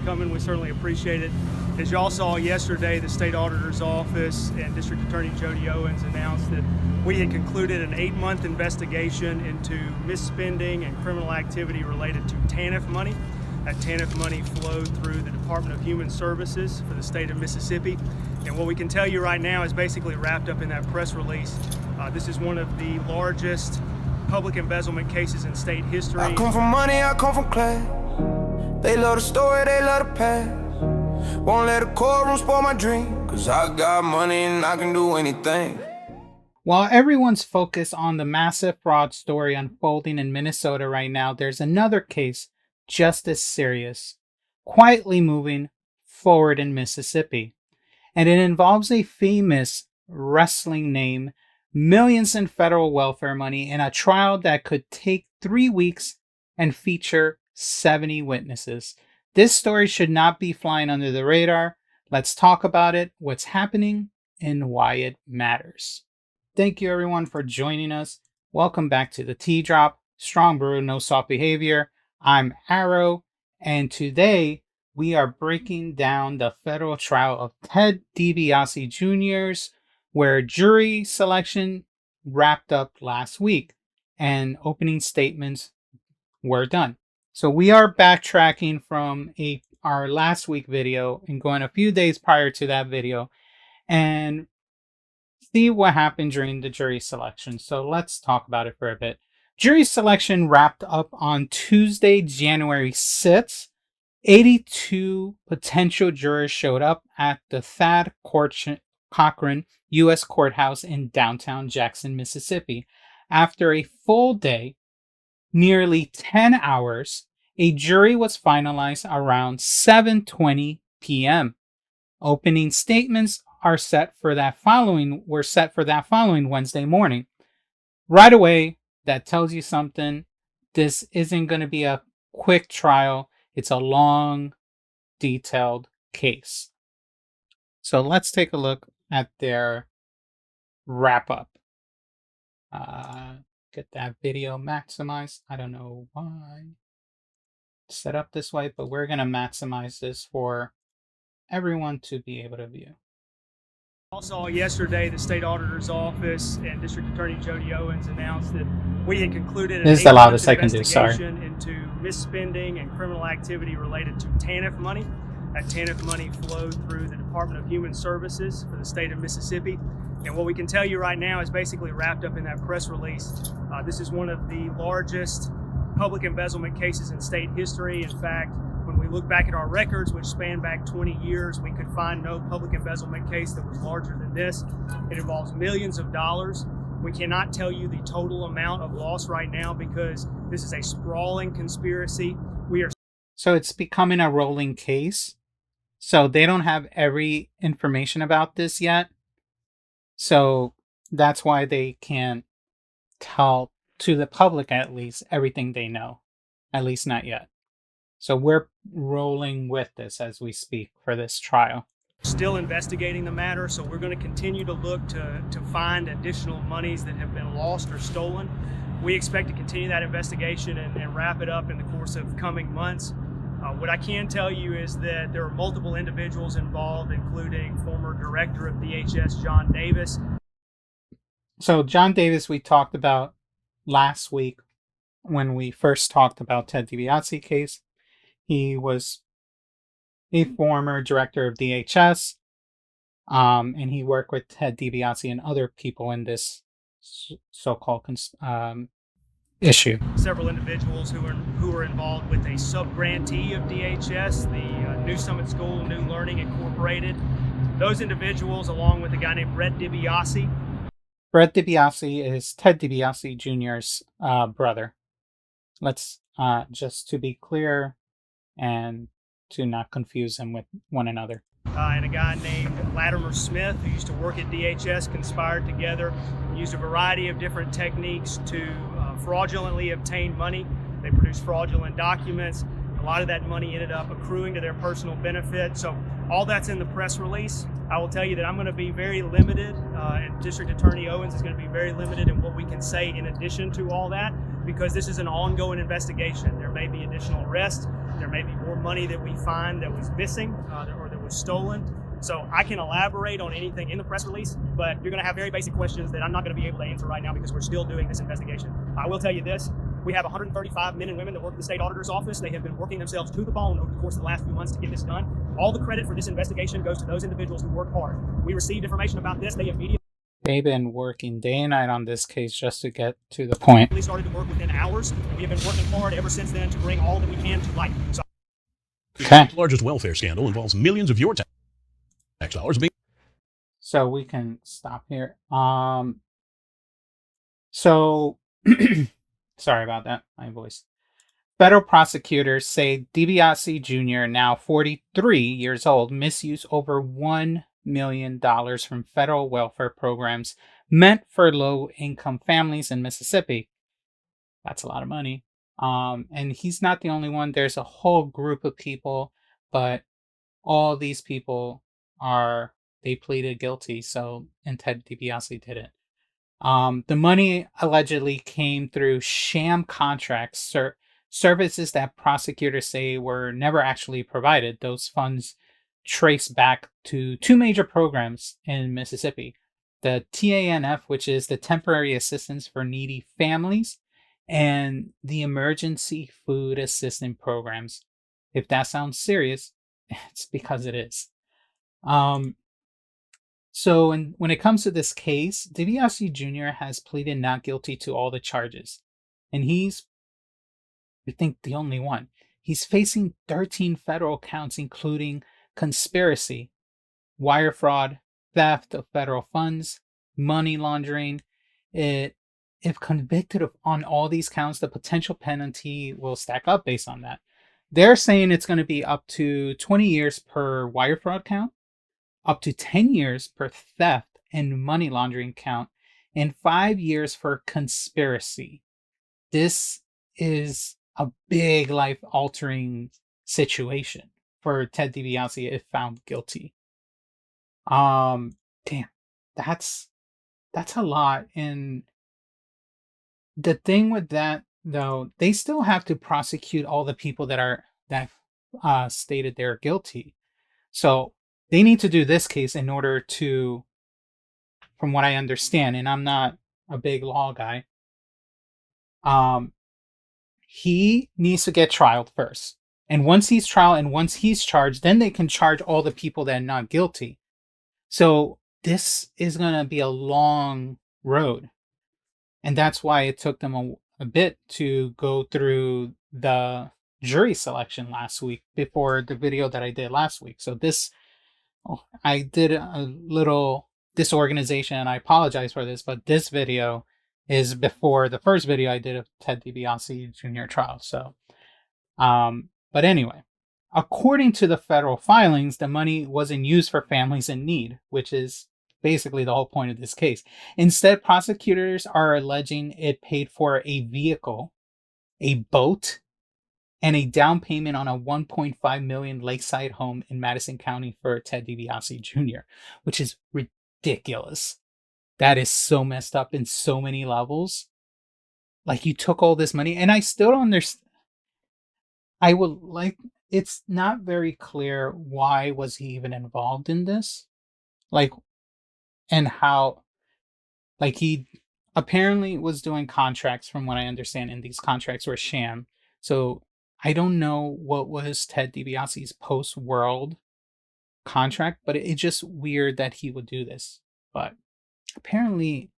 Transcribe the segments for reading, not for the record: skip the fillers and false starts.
coming. We certainly appreciate it. As y'all saw yesterday, the State Auditor's Office and District Attorney Jody Owens announced that we had concluded an 8-month investigation into misspending and criminal activity related to TANF money. That TANF money flowed through the Department of Human Services for the state of Mississippi. And what we can tell you right now is basically wrapped up in that press release. This is one of the largest public embezzlement cases in state history. I come from money, I come from class. They love the story, they love the past. Won't let a courtroom spoil my dream, 'cause I got money and I can do anything. While everyone's focused on the massive fraud story unfolding in Minnesota right now, there's another case just as serious, quietly moving forward in Mississippi. And it involves a famous wrestling name, millions in federal welfare money, and a trial that could take 3 weeks and feature 70 witnesses. This story should not be flying under the radar. Let's talk about it, what's happening, and why it matters. Thank you everyone for joining us. Welcome back to the Tea Drop, Strong Brew, No Soft Behavior. I'm Arrow, and today we are breaking down the federal trial of Ted DiBiase Jr.'s, where jury selection wrapped up last week and opening statements were done. So we are backtracking from our last week video and going a few days prior to that video and see what happened during the jury selection. So let's talk about it for a bit. Jury selection wrapped up on Tuesday, January 6th. 82 potential jurors showed up at the Thad Cochran U.S. Courthouse in downtown Jackson, Mississippi. After a full day, nearly 10 hours, a jury was finalized around 7:20 p.m. Opening statements were set for that following Wednesday morning. Right away, that tells you something. This isn't going to be a quick trial. It's a long, detailed case. So let's take a look at their wrap up. Get that video maximized. I don't know why it's set up this way, but we're going to maximize this for everyone to be able to view. Also yesterday, the State Auditor's Office and District Attorney Jody Owens announced that we had concluded an 8-month investigation into misspending and criminal activity related to TANF money. That TANF money flowed through the Department of Human Services for the state of Mississippi. And what we can tell you right now is basically wrapped up in that press release. This is one of the largest public embezzlement cases in state history. In fact, when we look back at our records, which span back 20 years, we could find no public embezzlement case that was larger than this. It involves millions of dollars. We cannot tell you the total amount of loss right now because this is a sprawling conspiracy. So it's becoming a rolling case. So they don't have every information about this yet. So that's why they can't tell to the public, at least, everything they know. At least not yet. So we're rolling with this as we speak for this trial. Still investigating the matter, so we're going to continue to look to find additional monies that have been lost or stolen. We expect to continue that investigation and wrap it up in the course of coming months. What I can tell you is that there are multiple individuals involved, including former director of DHS, John Davis. So John Davis, we talked about last week when we first talked about Ted DiBiase case. He was a former director of DHS, and he worked with Ted DiBiase and other people in this so-called issue. Several individuals who were involved with a sub-grantee of DHS, the New Summit School, New Learning Incorporated. Those individuals, along with a guy named Brett DiBiase. Brett DiBiase is Ted DiBiase Jr.'s brother. Let's just to be clear and to not confuse them with one another. And a guy named Latimer Smith, who used to work at DHS, conspired together, used a variety of different techniques to fraudulently obtain money. They produced fraudulent documents. A lot of that money ended up accruing to their personal benefit. So all that's in the press release. I will tell you that I'm going to be very limited, and District Attorney Owens is going to be very limited in what we can say in addition to all that, because this is an ongoing investigation. There may be additional arrests. There may be more money that we find that was missing or that was stolen. So I can elaborate on anything in the press release, but you're going to have very basic questions that I'm not going to be able to answer right now because we're still doing this investigation. I will tell you this. We have 135 men and women that work at the state auditor's office. They have been working themselves to the bone over the course of the last few months to get this done. All the credit for this investigation goes to those individuals who work hard. We received information about this. They've been working day and night on this case just to get to the point. We started to work within hours. We have been working hard ever since then to bring all that we can to light. So, okay. The largest welfare scandal involves millions of your tax dollars being... So we can stop here. So sorry about that, my voice. Federal prosecutors say DiBiase Jr., now 43 years old, misused over $1 million from federal welfare programs meant for low-income families in Mississippi. That's a lot of money. And he's not the only one. There's a whole group of people, but all these people they pleaded guilty, and Ted DiBiase didn't. The money allegedly came through sham contracts, services that prosecutors say were never actually provided. Those funds trace back to two major programs in Mississippi: the TANF, which is the Temporary Assistance for Needy Families, and the Emergency Food Assistance Programs. If that sounds serious, it's because it is. So when it comes to this case, DiBiase Jr. has pleaded not guilty to all the charges. And he's, I think, the only one. He's facing 13 federal counts, including conspiracy, wire fraud, theft of federal funds, money laundering. If convicted on all these counts, the potential penalty will stack up based on that. They're saying it's going to be up to 20 years per wire fraud count, up to 10 years per theft and money laundering count, and 5 years for conspiracy. This is a big life-altering situation for Ted DiBiase if found guilty. Damn, that's a lot. And the thing with that, though, they still have to prosecute all the people that stated they're guilty. So they need to do this case in order to, from what I understand, and I'm not a big law guy, he needs to get trialed first. And once he's trialed and once he's charged, then they can charge all the people that are not guilty. So this is going to be a long road. And that's why it took them a bit to go through the jury selection last week before the video that I did last week. So I did a little disorganization, and I apologize for this, but this video is before the first video I did of Ted DiBiase Jr. trial. So, but anyway, according to the federal filings, the money wasn't used for families in need, which is basically the whole point of this case. Instead, prosecutors are alleging it paid for a vehicle, a boat, and a down payment on a $1.5 million Lakeside home in Madison County for Ted DiBiase Jr., which is ridiculous. That is so messed up in so many levels. Like, you took all this money, and I still don't understand. It's not very clear why was he even involved in this. And how, he apparently was doing contracts, from what I understand, and these contracts were sham. So I don't know what was Ted DiBiase's post-world contract, but it's just weird that he would do this. But apparently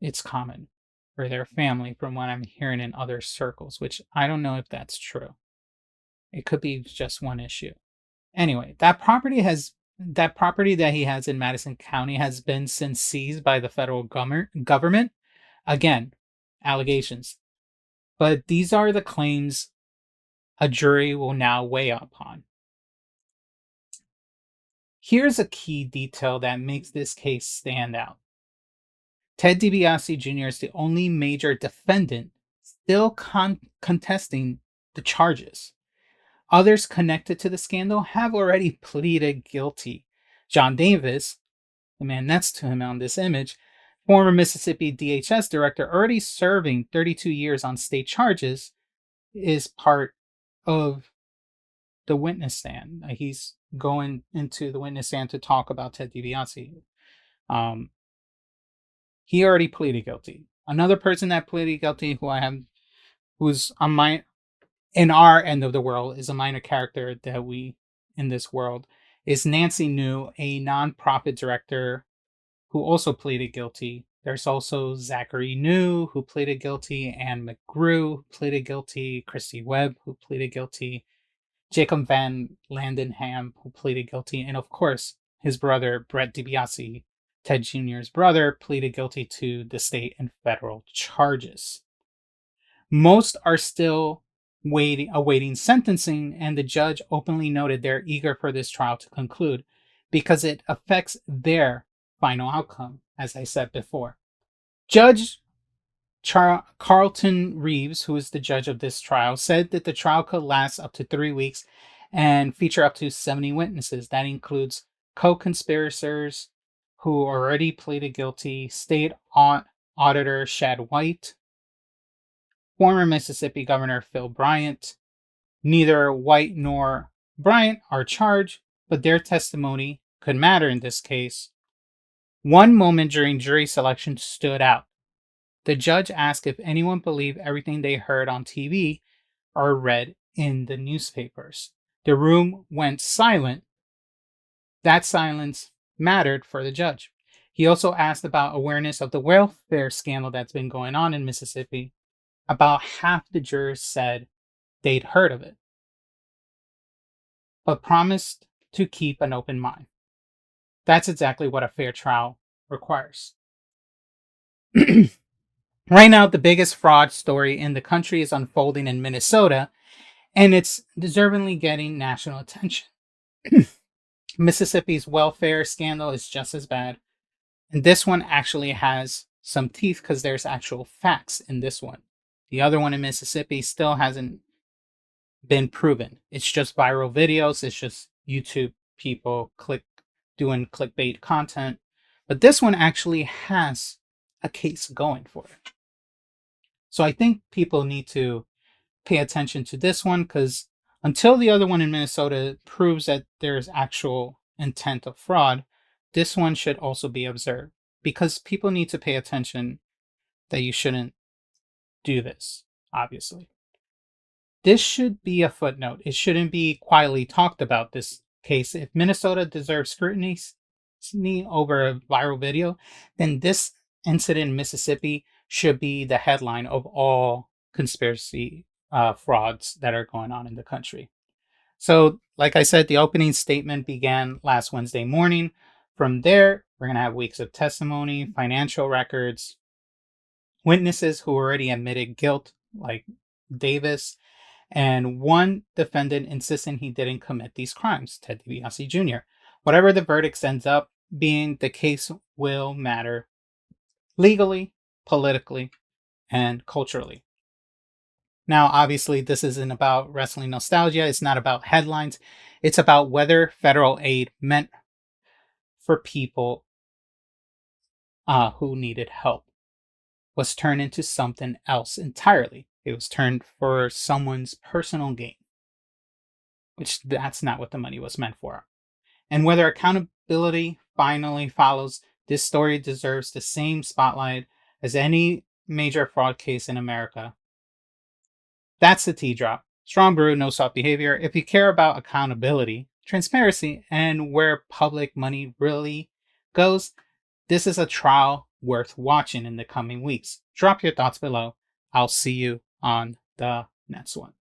it's common for their family, from what I'm hearing in other circles, which I don't know if that's true. It could be just one issue. Anyway, that property that he has in Madison County has been since seized by the federal government. Again, allegations. But these are the claims a jury will now weigh upon. Here's a key detail that makes this case stand out. Ted DiBiase Jr. is the only major defendant still contesting the charges. Others connected to the scandal have already pleaded guilty. John Davis, the man next to him on this image, former Mississippi DHS director, already serving 32 years on state charges, is part of the witness stand. He's going into the witness stand to talk about Ted DiBiase. He already pleaded guilty. Another person that pleaded guilty, who's on in our end of the world, is a minor character that we in this world, is Nancy New, a nonprofit director who also pleaded guilty. There's also Zachary New, who pleaded guilty, Anne McGrew, who pleaded guilty, Christy Webb, who pleaded guilty, Jacob Van Landenham, who pleaded guilty, and of course, his brother, Brett DiBiase, Ted Jr.'s brother, pleaded guilty to the state and federal charges. Most are still awaiting sentencing, and the judge openly noted they're eager for this trial to conclude because it affects their final outcome, as I said before. Judge Carlton Reeves, who is the judge of this trial, said that the trial could last up to 3 weeks and feature up to 70 witnesses. That includes co-conspirators who already pleaded guilty, state auditor Shad White, former Mississippi Governor Phil Bryant. Neither White nor Bryant are charged, but their testimony could matter in this case. One moment during jury selection stood out. The judge asked if anyone believed everything they heard on TV or read in the newspapers. The room went silent. That silence mattered for the judge. He also asked about awareness of the welfare scandal that's been going on in Mississippi. About half the jurors said they'd heard of it, but promised to keep an open mind. That's exactly what a fair trial requires. Right now, the biggest fraud story in the country is unfolding in Minnesota, and it's deservingly getting national attention. Mississippi's welfare scandal is just as bad, and this one actually has some teeth because there's actual facts in this one. The other one in Mississippi still hasn't been proven. It's just viral videos. It's just YouTube people doing clickbait content. But this one actually has a case going for it. So I think people need to pay attention to this one, because until the other one in Minnesota proves that there's actual intent of fraud, this one should also be observed, because people need to pay attention that you shouldn't do this, obviously. This should be a footnote. It shouldn't be quietly talked about, this case. If Minnesota deserves scrutiny over a viral video, then this incident in Mississippi should be the headline of all conspiracy frauds that are going on in the country. So, like I said, the opening statement began last Wednesday morning. From there, we're going to have weeks of testimony, financial records, witnesses who already admitted guilt, like Davis, and one defendant insisting he didn't commit these crimes, Ted DiBiase Jr. Whatever the verdict ends up being, the case will matter legally, politically, and culturally. Now, obviously, this isn't about wrestling nostalgia. It's not about headlines. It's about whether federal aid meant for people who needed help was turned into something else entirely. It was turned for someone's personal gain, which that's not what the money was meant for. And whether accountability finally follows, this story deserves the same spotlight as any major fraud case in America. That's the tea drop. Strong brew, no soft behavior. If you care about accountability, transparency, and where public money really goes, this is a trial worth watching in the coming weeks. Drop your thoughts below. I'll see you on the next one.